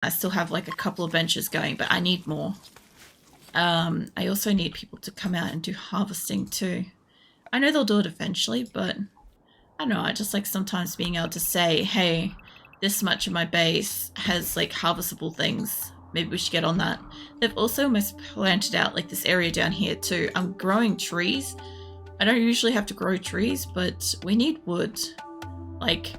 I still have like a couple of benches going, but I need more. I also need people to come out and do harvesting too. I know they'll do it eventually, but I don't know, I just like sometimes being able to say, hey, this much of my base has like harvestable things. Maybe we should get on that. They've also almost planted out like this area down here too. I'm growing trees. I don't usually have to grow trees, but we need wood. Like,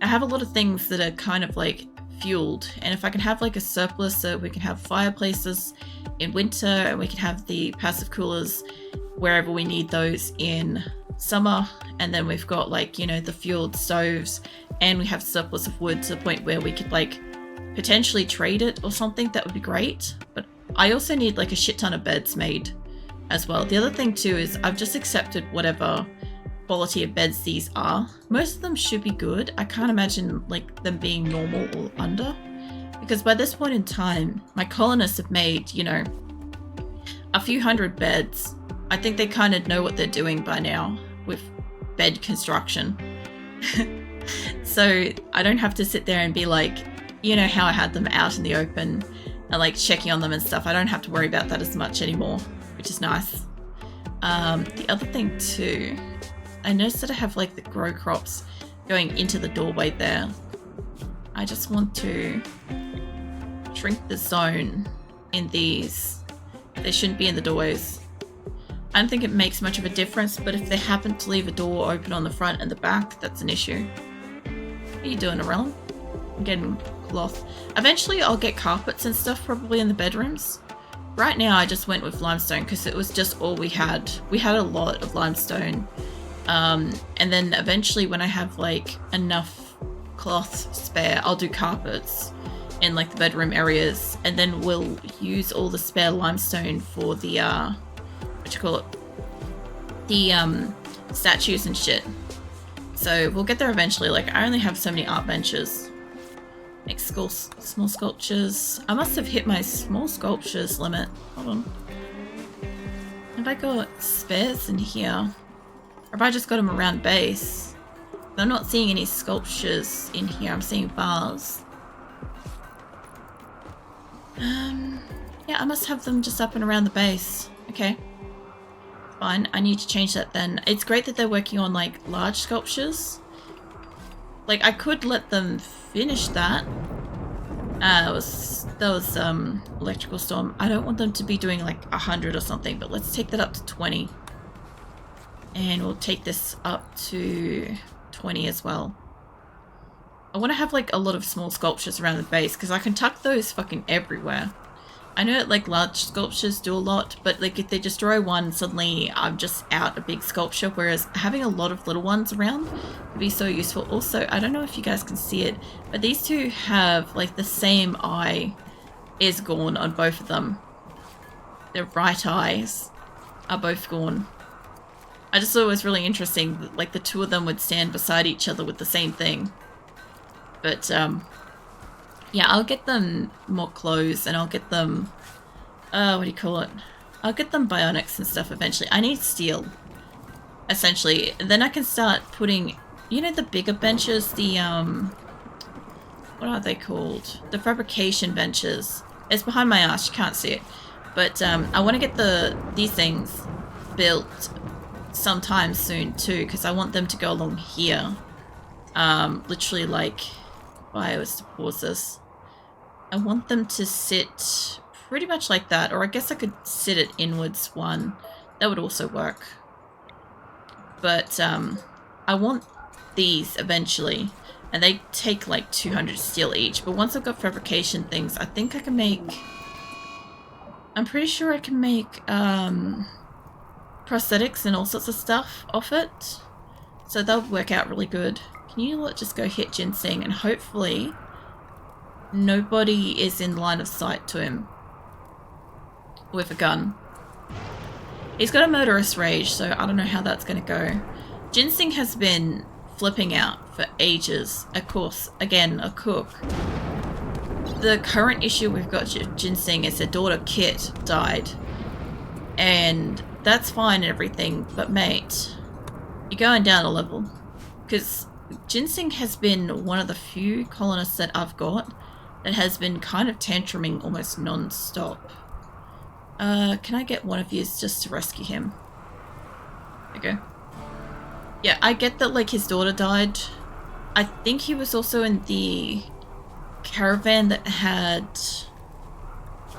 I have a lot of things that are kind of like fueled, and if I can have like a surplus so we can have fireplaces in winter and we can have the passive coolers wherever we need those in summer, and then we've got like, you know, the fueled stoves, and we have surplus of wood to the point where we could like potentially trade it or something, that would be great. But I also need like a shit ton of beds made as well. The other thing too is I've just accepted whatever quality of beds these are. Most of them should be good. I can't imagine like them being normal or under, because by this point in time my colonists have made, you know, a few hundred beds. I think they kind of know what they're doing by now with bed construction. So I don't have to sit there and be like, you know how I had them out in the open and like checking on them and stuff. I don't have to worry about that as much anymore, which is nice. The other thing too, I noticed that I have like the grow crops going into the doorway there. I just want to shrink the zone in these. They shouldn't be in the doorways. I don't think it makes much of a difference, but if they happen to leave a door open on the front and the back, that's an issue. What are you doing, Arellum? I'm getting cloth. Eventually I'll get carpets and stuff probably in the bedrooms. Right now I just went with limestone because it was just all we had. We had a lot of limestone. And then eventually when I have like enough cloth spare, I'll do carpets in like the bedroom areas, and then we'll use all the spare limestone for the what you call it, the statues and shit. So we'll get there eventually. Like, I only have so many art benches. Make small sculptures. I must have hit my small sculptures limit. Hold on. Have I got spares in here? Or have I just got them around base? I'm not seeing any sculptures in here. I'm seeing bars. Yeah, I must have them just up and around the base. Okay. Fine. I need to change that then. It's great that they're working on like large sculptures. Like, I could let them finish that. That was electrical storm. I don't want them to be doing like 100 or something, but let's take that up to 20. And we'll take this up to 20 as well. I want to have like a lot of small sculptures around the base because I can tuck those fucking everywhere. I know that like large sculptures do a lot, but like if they destroy one, suddenly I'm just out a big sculpture, whereas having a lot of little ones around would be so useful. Also, I don't know if you guys can see it, but these two have like the same eye is gone on both of them. Their right eyes are both gone. I just thought it was really interesting that like the two of them would stand beside each other with the same thing. But yeah, I'll get them more clothes and I'll get them, what do you call it? I'll get them bionics and stuff eventually. I need steel, essentially. Then I can start putting, you know, the bigger benches, the, what are they called? The fabrication benches. It's behind my ass, you can't see it. But I want to get these things built sometime soon too, because I want them to go along here. Literally like, I was to pause this. I want them to sit pretty much like that, or I guess I could sit it inwards one. That would also work. But I want these eventually, and they take like 200 steel each. But once I've got fabrication things, I think I can make, I'm pretty sure I can make prosthetics and all sorts of stuff off it. So they'll work out really good. Can you just go hit Ginseng, and hopefully nobody is in line of sight to him with a gun. He's got a murderous rage, so I don't know how that's going to go. Ginseng has been flipping out for ages. Of course, again, a cook. The current issue we've got with Ginseng is their daughter Kit died. And that's fine and everything, but mate, you're going down a level. Because Ginseng has been one of the few colonists that I've got that has been kind of tantruming almost non-stop. Can I get one of you just to rescue him? There you go. Yeah, I get that, like, his daughter died. I think he was also in the caravan that had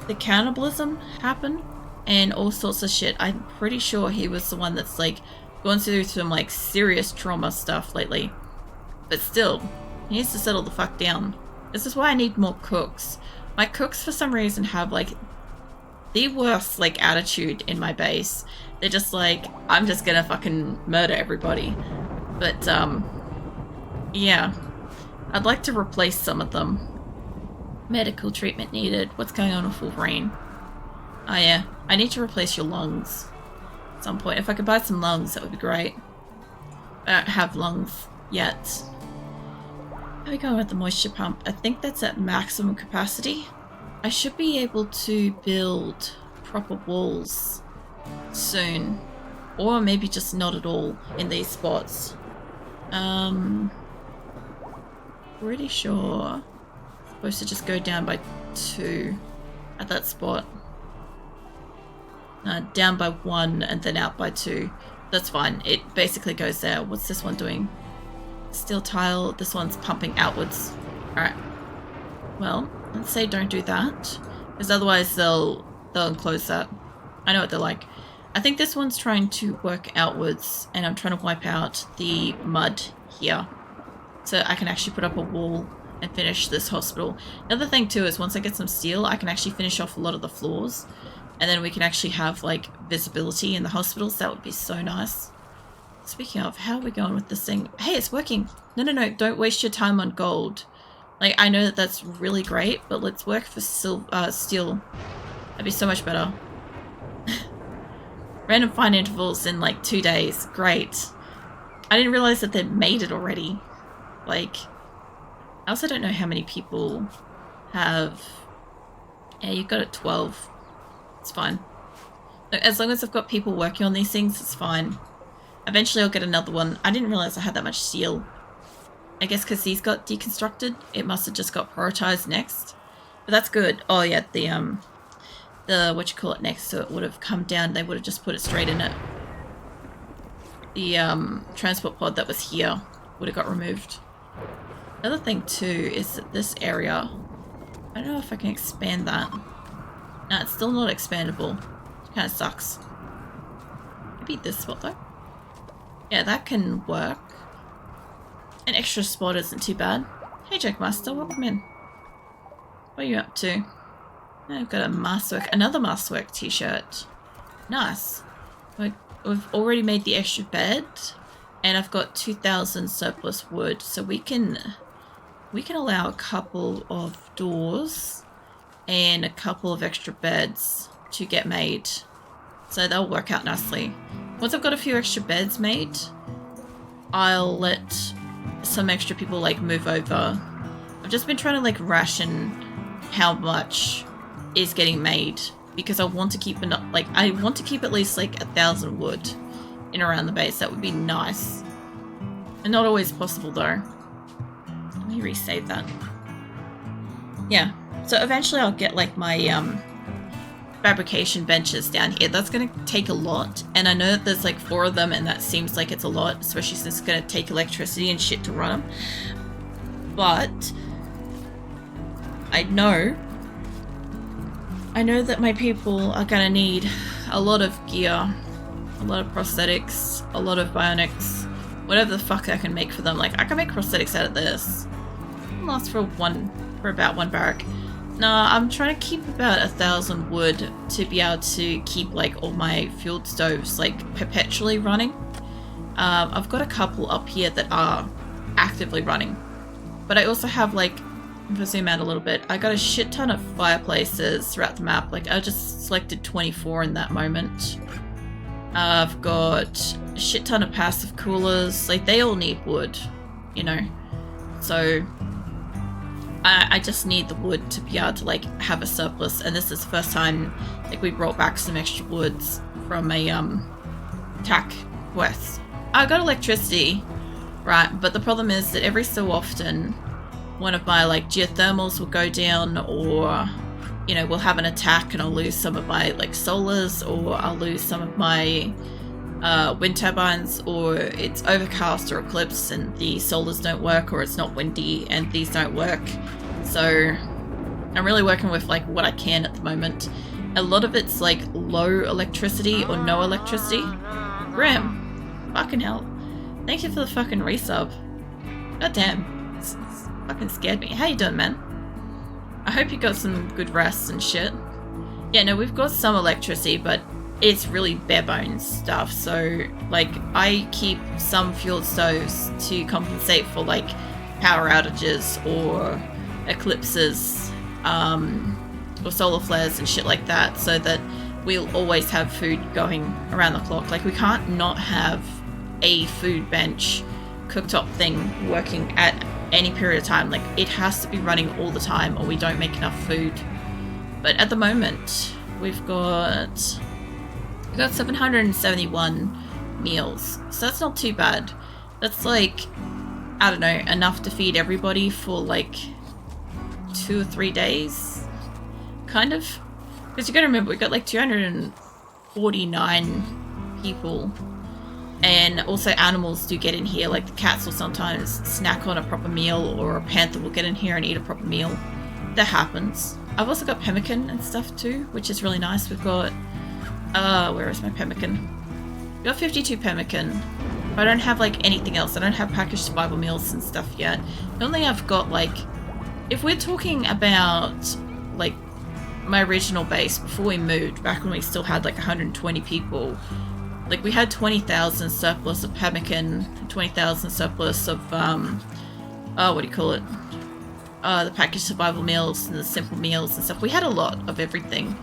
the cannibalism happen and all sorts of shit. I'm pretty sure he was the one that's, like, gone through some, like, serious trauma stuff lately. But still, he needs to settle the fuck down. This is why I need more cooks. My cooks, for some reason, have, like, the worst, like, attitude in my base. They're just like, I'm just gonna fucking murder everybody. But, yeah. I'd like to replace some of them. Medical treatment needed. What's going on with Wolverine? Oh yeah, I need to replace your lungs at some point. If I could buy some lungs, that would be great. I don't have lungs yet. How are we going with the moisture pump? I think that's at maximum capacity. I should be able to build proper walls soon. Or maybe just not at all in these spots. Pretty sure it's supposed to just go down by 2 at that spot. Down by 1 and then out by 2. That's fine. It basically goes there. What's this one doing? Steel tile. This one's pumping outwards. Alright. Well, let's say don't do that. Because otherwise they'll enclose that. I know what they're like. I think this one's trying to work outwards and I'm trying to wipe out the mud here. So I can actually put up a wall and finish this hospital. Another thing too is once I get some steel, I can actually finish off a lot of the floors. And then we can actually have, like, visibility in the hospitals. That would be so nice. Speaking of, how are we going with this thing? Hey, it's working. No. Don't waste your time on gold. Like, I know that that's really great, but let's work for steel. That'd be so much better. Random find intervals in, like, 2 days. Great. I didn't realize that they'd made it already. Like, I also don't know how many people have... Yeah, you've got it 12. It's fine. As long as I've got people working on these things, it's fine. Eventually I'll get another one. I didn't realize I had that much steel. I guess because these got deconstructed, it must have just got prioritized next. But that's good. Oh yeah, the next, so it would have come down. They would have just put it straight in it. The transport pod that was here would have got removed. Another thing too is that this area, I don't know if I can expand that. No, it's still not expandable. It kind of sucks. Maybe this spot though. Yeah, that can work. An extra spot isn't too bad. Hey Jackmaster, welcome in. What are you up to? I've got a Masterwork, another Masterwork t-shirt. Nice. We've already made the extra bed, and I've got 2,000 surplus wood, so we can allow a couple of doors and a couple of extra beds to get made. So they'll work out nicely. Once I've got a few extra beds made, I'll let some extra people like move over. I've just been trying to like ration how much is getting made because I want to keep I want to keep at least like 1,000 wood in around the base. That would be nice. And not always possible though. Let me resave that. Yeah. So eventually I'll get like my fabrication benches down here. That's going to take a lot. And I know that there's like 4 of them and that seems like it's a lot, especially since it's going to take electricity and shit to run them. But I know that my people are going to need a lot of gear, a lot of prosthetics, a lot of bionics, whatever the fuck I can make for them. Like I can make prosthetics out of this. It'll last for about 1 barrack. No, I'm trying to keep about 1,000 wood to be able to keep like all my fuel stoves like perpetually running. I've got a couple up here that are actively running, but I also have like, if I zoom out a little bit, I got a shit ton of fireplaces throughout the map. Like I just selected 24 in that moment. I've got a shit ton of passive coolers. Like they all need wood, you know, so I just need the wood to be able to like have a surplus. And this is the first time like we brought back some extra woods from a TAC quest. I got electricity, right? But the problem is that every so often one of my like geothermals will go down, or you know, we'll have an attack and I'll lose some of my like solars, or I'll lose some of my wind turbines, or it's overcast or eclipse and the solars don't work, or it's not windy and these don't work. So I'm really working with like what I can at the moment. A lot of it's like low electricity or no electricity. Rim, fucking hell. Thank you for the fucking resub. God damn, it's fucking scared me. How you doing, man? I hope you got some good rest and shit. Yeah, no, we've got some electricity, but it's really bare bones stuff. So like I keep some fueled stoves to compensate for like power outages or eclipses, or solar flares and shit like that, so that we'll always have food going around the clock. Like we can't not have a food bench cooktop thing working at any period of time. Like it has to be running all the time or we don't make enough food. But at the moment we've got 771 meals, so that's not too bad. That's like, I don't know, enough to feed everybody for like 2 or 3 days, kind of. Because you gotta remember, we've got like 249 people, and also animals do get in here. Like the cats will sometimes snack on a proper meal, or a panther will get in here and eat a proper meal. That happens. I've also got pemmican and stuff too, which is really nice. We've got where is my pemmican? We've got 52 pemmican. I don't have like anything else. I don't have packaged survival meals and stuff yet. Only I've got like, if we're talking about like my original base before we moved, back when we still had like 120 people, like we had 20,000 surplus of pemmican, 20,000 surplus of what do you call it? The packaged survival meals and the simple meals and stuff. We had a lot of everything.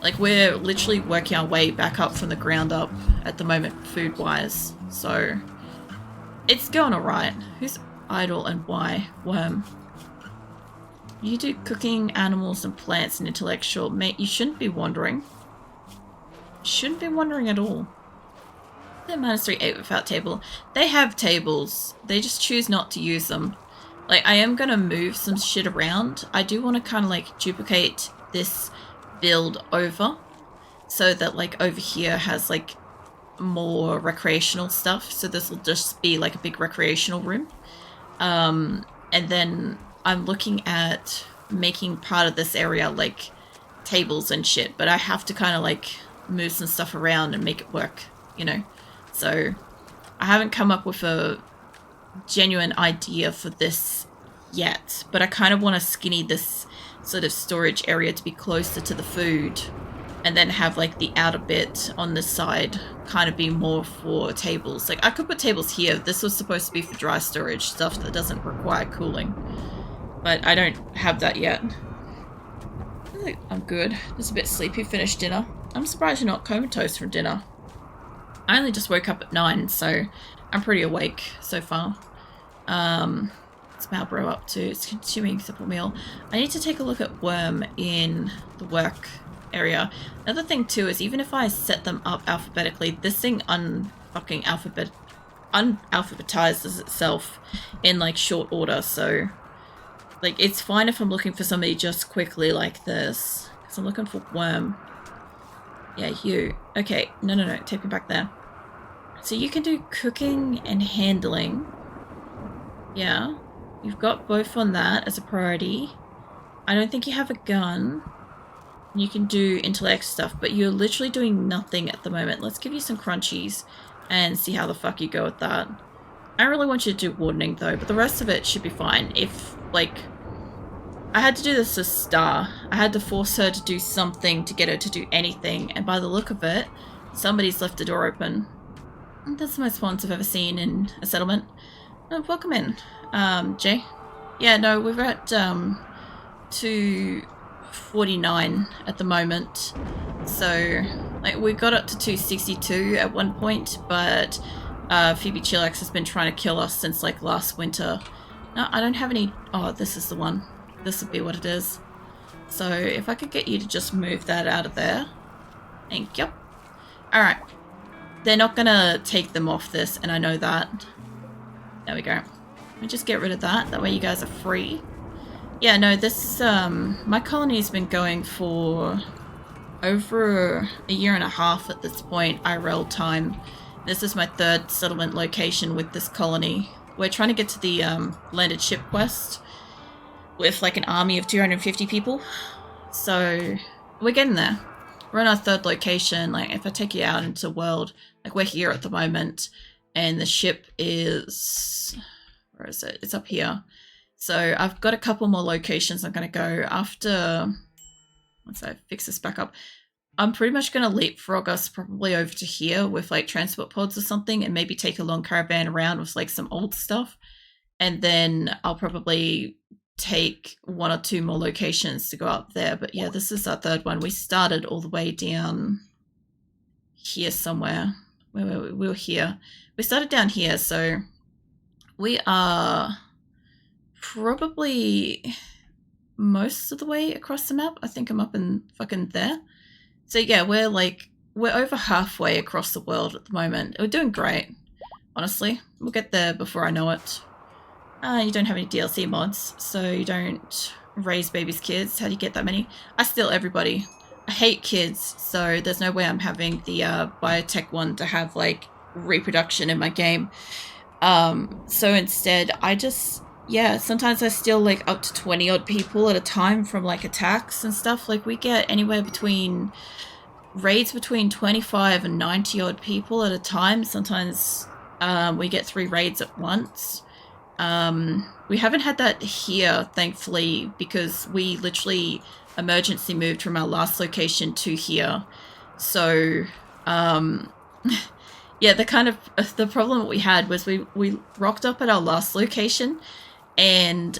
Like we're literally working our way back up from the ground up at the moment, food wise. So it's going alright. Who's idle and why? Worm. You do cooking, animals and plants and intellectual. Mate, you shouldn't be wondering. Shouldn't be wondering at all. They're -3 8 without table. They have tables. They just choose not to use them. Like I am gonna move some shit around. I do want to kind of like duplicate this build over, so that like over here has like more recreational stuff. So this will just be like a big recreational room. And then I'm looking at making part of this area like tables and shit, but I have to kind of like move some stuff around and make it work, you know? So I haven't come up with a genuine idea for this yet, but I kind of want to skinny this sort of storage area to be closer to the food, and then have like the outer bit on this side kind of be more for tables. Like I could put tables here. This was supposed to be for dry storage, stuff that doesn't require cooling, but I don't have that yet. I think I'm good. Just a bit sleepy. Finished dinner. I'm surprised you're not comatose from dinner. I only just woke up at 9, so I'm pretty awake so far. What's Malbro up to? It's consuming a simple meal. I need to take a look at Worm in the work area. Another thing too is, even if I set them up alphabetically, this thing unalphabetizes itself in like short order. So like it's fine if I'm looking for somebody just quickly like this, because I'm looking for Worm. Yeah, you. Okay, no, take me back there. So you can do cooking and handling. Yeah, you've got both on that as a priority. I don't think you have a gun. You can do intellect stuff, but you're literally doing nothing at the moment. Let's give you some crunchies and see how the fuck you go with that. I really want you to do wardening though, but the rest of it should be fine. If, like, I had to do this to Star. I had to force her to do something to get her to do anything, and by the look of it, somebody's left the door open. That's the most ones I've ever seen in a settlement. Oh, welcome in, Jay. Yeah, no, we're at 249 at the moment. So, like, we got up to 262 at one point, but Phoebe Chillax has been trying to kill us since, like, last winter. No, I don't have any... Oh, this is the one. This would be what it is. So, if I could get you to just move that out of there. Thank you. Alright. They're not gonna take them off this, and I know that. There we go. Let me just get rid of that. That way you guys are free. Yeah, no, this, my colony's been going for over a year and a half at this point, IRL time. This is my third settlement location with this colony. We're trying to get to the landed ship quest with like an army of 250 people. So we're getting there. We're on our third location. Like if I take you out into the world, like we're here at the moment and the ship is, where is it? It's up here. So I've got a couple more locations I'm going to go after. Once I fix this back up, I'm pretty much going to leapfrog us probably over to here with like transport pods or something and maybe take a long caravan around with like some old stuff. And then I'll probably take 1 or 2 more locations to go up there. But yeah, this is our third one. We started all the way down here somewhere. Where were we? We were here. We started down here, so we are probably most of the way across the map. I think I'm up in fucking there. So yeah, we're over halfway across the world at the moment. We're doing great, honestly. We'll get there before I know it. You don't have any DLC mods, so you don't raise babies' kids. How do you get that many? I steal everybody. I hate kids, so there's no way I'm having the biotech one to have like reproduction in my game. So instead, I just, yeah, sometimes I steal like up to 20 odd people at a time from like attacks and stuff. Like we get anywhere between raids between 25 and 90 odd people at a time. Sometimes we get 3 raids at once. We haven't had that here, thankfully, because we literally emergency moved from our last location to here. So, yeah, the problem that we had was we rocked up at our last location and,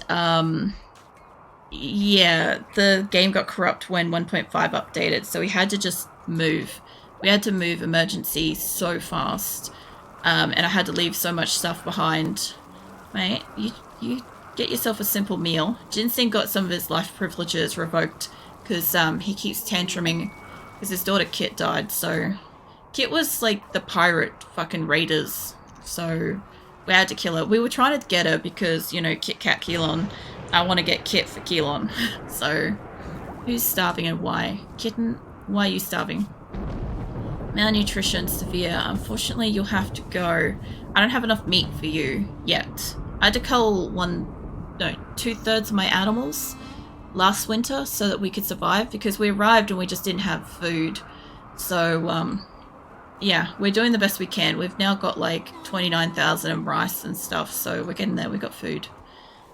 yeah, the game got corrupt when 1.5 updated, so we had to just move. We had to move emergency so fast, and I had to leave so much stuff behind. Mate, you get yourself a simple meal. Ginseng got some of his life privileges revoked because he keeps tantruming because his daughter Kit died. So Kit was like the pirate fucking raiders. So we had to kill her. We were trying to get her because, you know, Kit Kat Keelon. I want to get Kit for Keelon. So who's starving and why? Kitten, why are you starving? Malnutrition severe. Unfortunately, you'll have to go. I don't have enough meat for you yet. I had to cull 2/3 of my animals last winter so that we could survive because we arrived and we just didn't have food. So, yeah, we're doing the best we can. We've now got like 29,000 in rice and stuff, so we're getting there. We got food.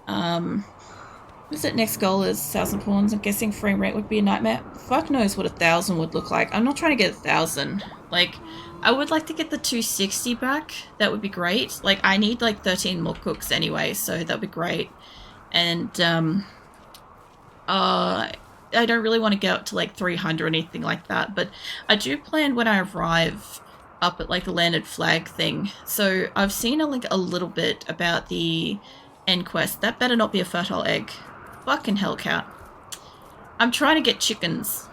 What's it? Next goal is 1,000 pawns. I'm guessing frame rate would be a nightmare. Fuck knows what 1,000 would look like. I'm not trying to get 1,000. Like, I would like to get the 260 back. That would be great. Like, I need like 13 more cooks anyway, so that'd be great. And, I don't really want to get up to like 300 or anything like that, but I do plan when I arrive up at like the landed flag thing. So I've seen like a little bit about the end quest. That better not be a fertile egg. Fucking hellcat. I'm trying to get chickens.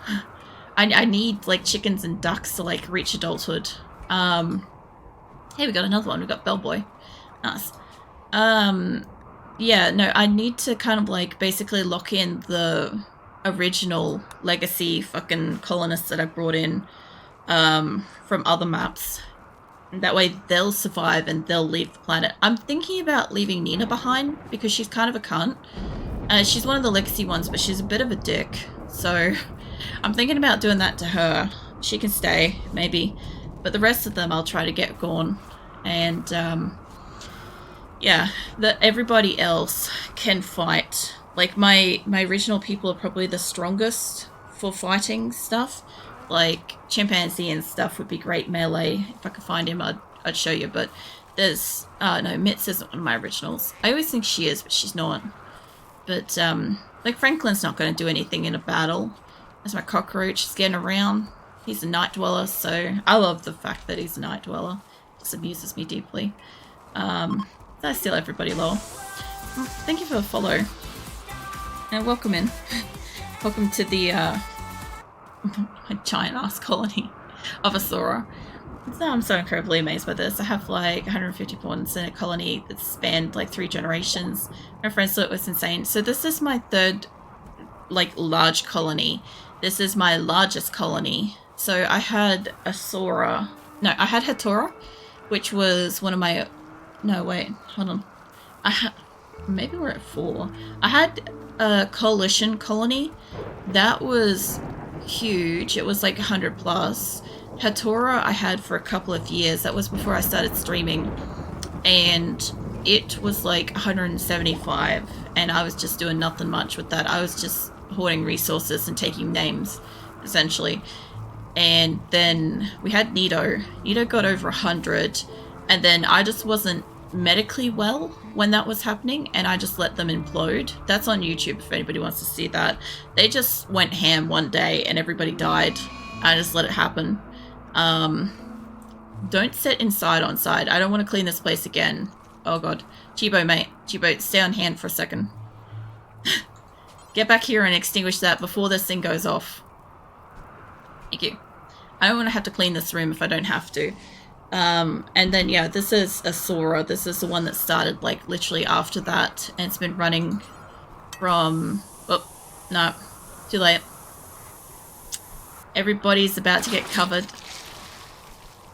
I need like chickens and ducks to like reach adulthood. Hey, we got another one. We got Bellboy. Nice. Yeah, no, I need to kind of like basically lock in the original legacy fucking colonists that I brought in from other maps. That way they'll survive and they'll leave the planet. I'm thinking about leaving Nina behind because she's kind of a cunt. She's one of the legacy ones, but she's a bit of a dick. So I'm thinking about doing that to her. She can stay, maybe. But the rest of them I'll try to get gone. And, yeah, that everybody else can fight. Like, my original people are probably the strongest for fighting stuff. Like, chimpanzee and stuff would be great melee. If I could find him, I'd show you. But there's... no, Mitz isn't one of my originals. I always think she is, but she's not. But, like, Franklin's not going to do anything in a battle. There's my cockroach. He's getting around. He's a night dweller, so I love the fact that he's a night dweller. It just amuses me deeply. I steal everybody, lol. Thank you for the follow. And welcome in. Welcome to the, giant-ass colony of Asora. So I'm so incredibly amazed by this. I have like 150 pawns in a colony that spanned like 3 generations. My friends thought it was insane. So this is my third like large colony. This is my largest colony. So I had Asora. No, I had Hatora, which was one of my... No, wait, hold on. I had... Maybe we're at 4. I had a coalition colony. That was huge. It was like 100 plus. Hatora I had for a couple of years. That was before I started streaming. And it was like 175. And I was just doing nothing much with that. I was just hoarding resources and taking names, essentially. And then we had Nito. Nito got over 100. And then I just wasn't medically well when that was happening, and I just let them implode. That's on YouTube if anybody wants to see that. They just went ham one day and everybody died. I just let it happen. Don't sit inside on side. I don't want to clean this place again. Oh god. Chibo, mate. Chibo, stay on hand for a second. Get back here and extinguish that before this thing goes off. Thank you. I don't want to have to clean this room if I don't have to. And then, yeah, this is Asora. This is the one that started, like, literally after that. And it's been running from... Oh, no. Too late. Everybody's about to get covered.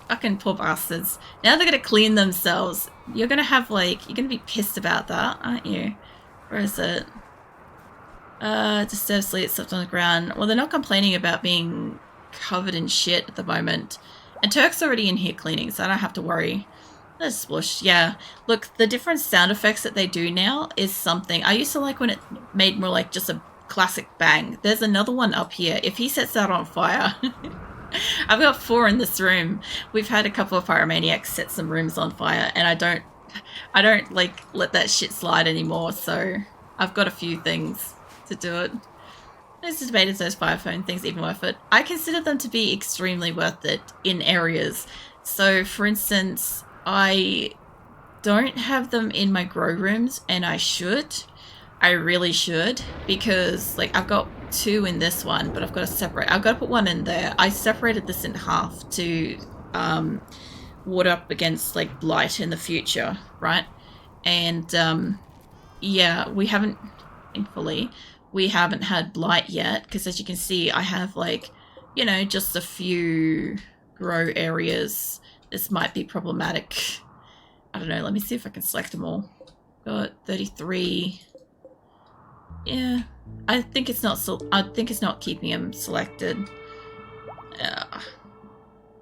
Fucking poor bastards. Now they're gonna clean themselves. You're gonna have, like... You're gonna be pissed about that, aren't you? Where is it? Disturbed sleep, slept on the ground. Well, they're not complaining about being covered in shit at the moment. And Turk's already in here cleaning, so I don't have to worry. That's splush. Yeah. Look, the different sound effects that they do now is something. I used to like when it made more like just a classic bang. There's another one up here. If he sets that on fire... I've got 4 in this room. We've had a couple of pyromaniacs set some rooms on fire, and I don't like let that shit slide anymore, so I've got a few things to do it. There's debated those fire phone things even worth it. I consider them to be extremely worth it in areas. So, for instance, I don't have them in my grow rooms, and I should. I really should, because, like, I've got 2 in this one, but I've got to separate. I've got to put 1 in there. I separated this in half to ward up against, like, blight in the future, right? And, yeah, we haven't, thankfully... We haven't had blight yet, because as you can see, I have, like, you know, just a few grow areas. This might be problematic. I don't know, let me see if I can select them all. Got 33. Yeah, I think it's not keeping them selected.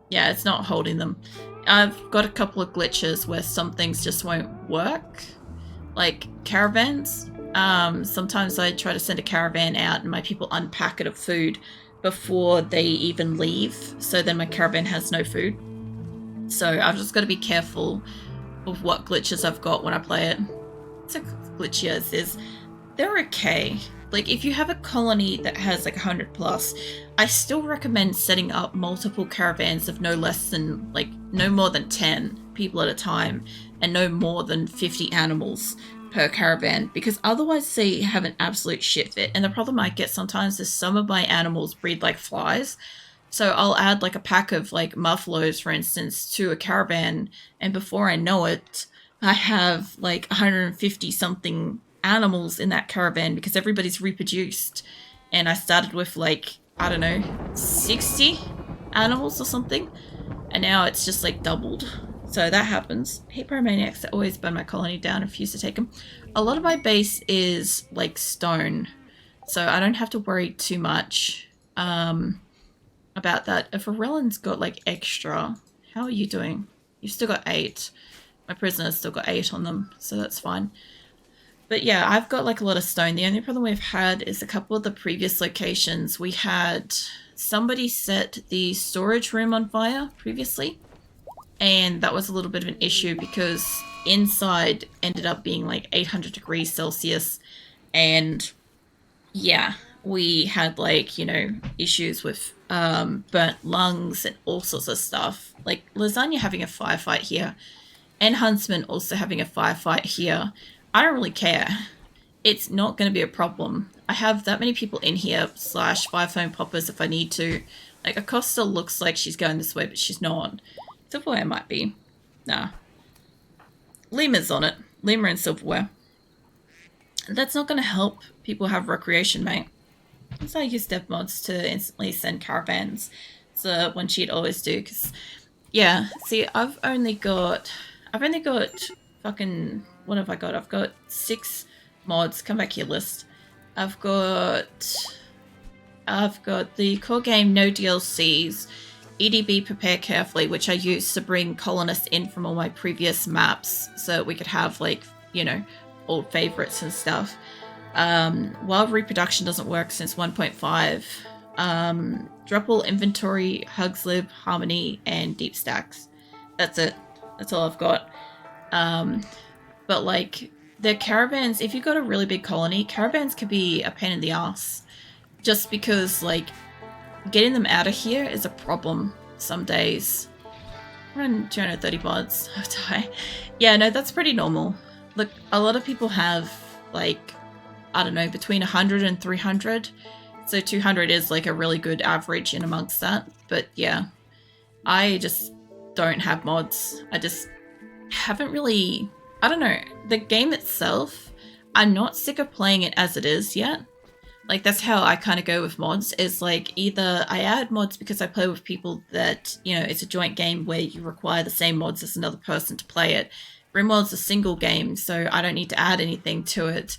Yeah, it's not holding them. I've got a couple of glitches where some things just won't work. Like caravans. Sometimes I try to send a caravan out and my people unpack it of food before they even leave, so then my caravan has no food. So I've just got to be careful of what glitches I've got when I play it. It's a glitchy as is. They're okay. Like, if you have a colony that has like 100 plus, I still recommend setting up multiple caravans of no less than, like, no more than 10 people at a time, and no more than 50 animals per caravan, because otherwise they have an absolute shit fit. And the problem I get sometimes is some of my animals breed like flies, so I'll add like a pack of like muffaloes, for instance, to a caravan, and before I know it, I have like 150 something animals in that caravan because everybody's reproduced. And I started with like, I don't know, 60 animals or something, and now it's just like doubled. So that happens. Hate pyromaniacs that always burn my colony down and refuse to take them. A lot of my base is like stone, so I don't have to worry too much about that. If Aurelian's got like extra, how are you doing? You've still got 8. My prisoner's still got 8 on them, so that's fine. But yeah, I've got like a lot of stone. The only problem we've had is a couple of the previous locations. We had somebody set the storage room on fire previously. And that was a little bit of an issue because inside ended up being like 800 degrees Celsius. And yeah, we had like, you know, issues with burnt lungs and all sorts of stuff. Like Lasagna having a firefight here and Huntsman also having a firefight here. I don't really care. It's not going to be a problem. I have that many people in here / fire foam poppers if I need to. Like Acosta looks like she's going this way, but she's not. Silverware might be. Nah. Lemur's on it. Lemur and silverware. That's not going to help people have recreation, mate. So I use dev mods to instantly send caravans. So one she'd always do, because yeah, see, I've only got fucking, what have I got? I've got 6 mods. Come back here, list. I've got the core game, no DLCs, EdB Prepare Carefully, which I use to bring colonists in from all my previous maps so we could have, like, you know, old favorites and stuff. While Reproduction doesn't work since 1.5, drop all inventory, HugsLib, Harmony, and deep stacks. That's it. That's all I've got. But like, the caravans, if you've got a really big colony, caravans can be a pain in the ass. Just because, like, getting them out of here is a problem some days. Run 230 mods. I'll die. Yeah, no, that's pretty normal. Look, a lot of people have, like, I don't know, between 100 and 300. So 200 is like a really good average in amongst that. But yeah, I just don't have mods. I just haven't really, I don't know. The game itself, I'm not sick of playing it as it is yet. Like, that's how I kind of go with mods, is like, either I add mods because I play with people that, you know, it's a joint game where you require the same mods as another person to play it. RimWorld's a single game, so I don't need to add anything to it.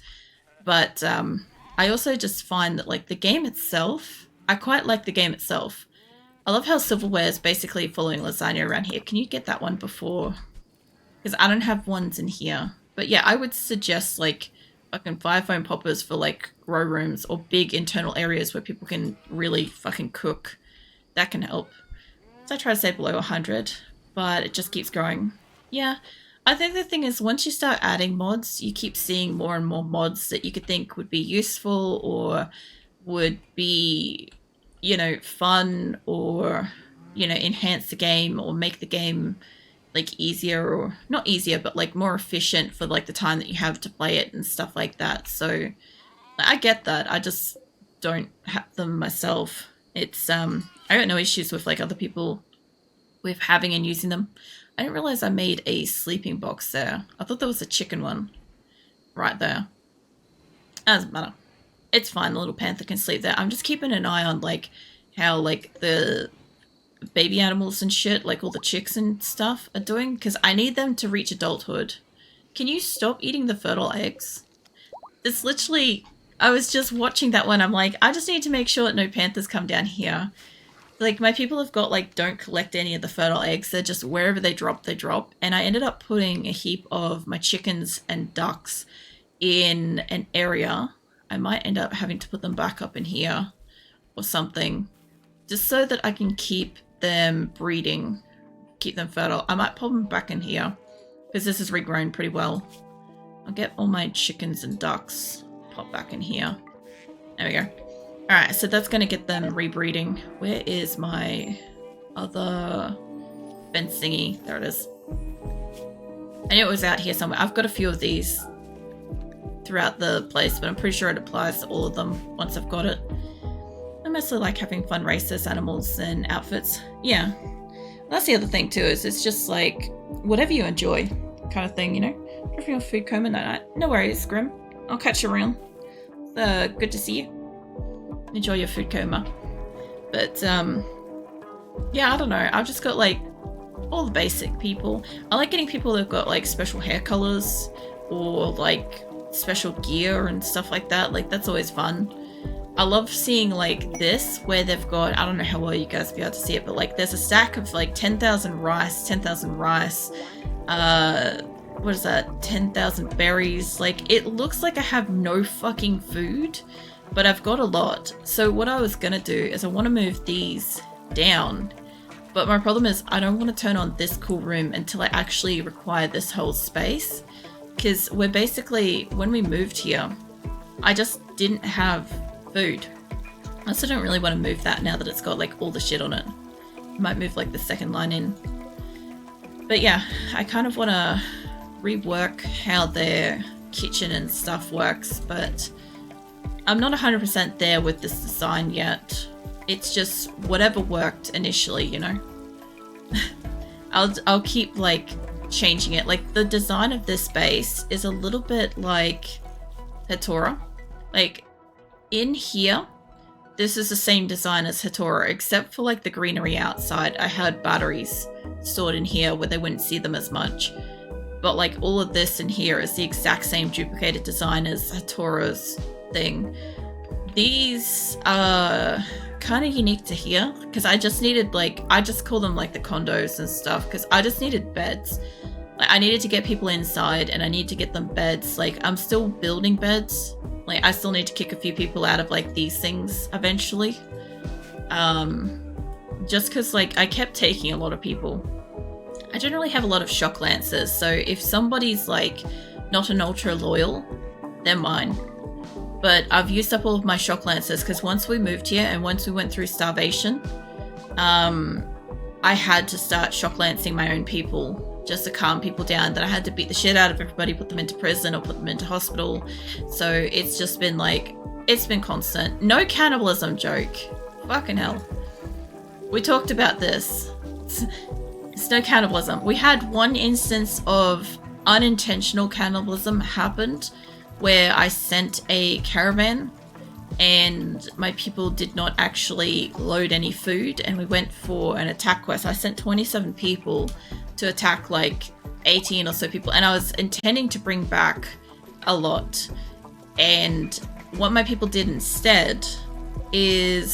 But I also just find that, like, the game itself, I quite like the game itself. I love how silverware is basically following lasagna around here. Can you get that one before? Because I don't have ones in here. But yeah, I would suggest, like, fucking fire foam poppers for, like, grow rooms or big internal areas where people can really fucking cook. That can help. So I try to stay below 100, but it just keeps growing. Yeah. I think the thing is, once you start adding mods, you keep seeing more and more mods that you could think would be useful or would be, you know, fun or, you know, enhance the game or make the game, like, easier, or not easier, but like more efficient for like the time that you have to play it and stuff like that. So I get that. I just don't have them myself. It's, I got no issues with like other people with having and using them. I didn't realize I made a sleeping box there. I thought there was a chicken one right there. Doesn't matter. It's fine. The little panther can sleep there. I'm just keeping an eye on, like, how, like, the baby animals and shit, like all the chicks and stuff, are doing, because I need them to reach adulthood. Can you stop eating the fertile eggs? It's literally, I was just watching that one. I'm like, I just need to make sure that no panthers come down here. Like, my people have got, like, don't collect any of the fertile eggs. They're just wherever they drop, they drop. And I ended up putting a heap of my chickens and ducks in an area. I might end up having to put them back up in here or something, just so that I can keep them breeding, keep them fertile. I might pop them back in here because this has regrown pretty well. I'll get all my chickens and ducks, pop back in here. There we go. Alright, so that's going to get them rebreeding. Where is my other fence thingy? There it is. I knew it was out here somewhere. I've got a few of these throughout the place, but I'm pretty sure it applies to all of them once I've got it. I mostly like having fun races, animals, and outfits. Yeah. That's the other thing too, is it's just like, whatever you enjoy kind of thing, you know? Dropping your food coma night. No worries, Grim. I'll catch you around. Good to see you. Enjoy your food coma. But, yeah, I don't know. I've just got, like, all the basic people. I like getting people that've got, like, special hair colors or, like, special gear and stuff like that. Like, that's always fun. I love seeing, like, this, where they've got, I don't know how well you guys will be able to see it, but, like, there's a stack of, like, 10,000 rice, what is that, 10,000 berries. Like, it looks like I have no fucking food, but I've got a lot. So what I was gonna do is I want to move these down, but my problem is I don't want to turn on this cool room until I actually require this whole space, because we're basically, when we moved here, I just didn't have food. I also don't really want to move that now that it's got like all the shit on it. I might move like the second line in. But yeah, I kind of want to rework how their kitchen and stuff works, but I'm not 100% there with this design yet. It's just whatever worked initially, you know? I'll keep like changing it. Like the design of this base is a little bit like Hatora. Like in here, this is the same design as Hatora, except for like the greenery outside. I had batteries stored in here where they wouldn't see them as much. But like all of this in here is the exact same duplicated design as Hatora's thing. These are kind of unique to here because I just needed like, I just call them like the condos and stuff because I just needed beds. Like I needed to get people inside and I need to get them beds. Like I'm still building beds. Like I still need to kick a few people out of like these things eventually. Just because like I kept taking a lot of people. I don't really have a lot of shock lancers, so if somebody's like not an ultra loyal, they're mine. But I've used up all of my shock lancers because once we moved here and once we went through starvation, I had to start shock lancing my own people just to calm people down. Then I had to beat the shit out of everybody, put them into prison or put them into hospital. So it's just been like, it's been constant. No cannibalism joke. Fucking hell. We talked about this. It's no cannibalism. We had one instance of unintentional cannibalism happened where I sent a caravan and my people did not actually load any food and we went for an attack quest. I sent 27 people to attack like 18 or so people and I was intending to bring back a lot. And what my people did instead is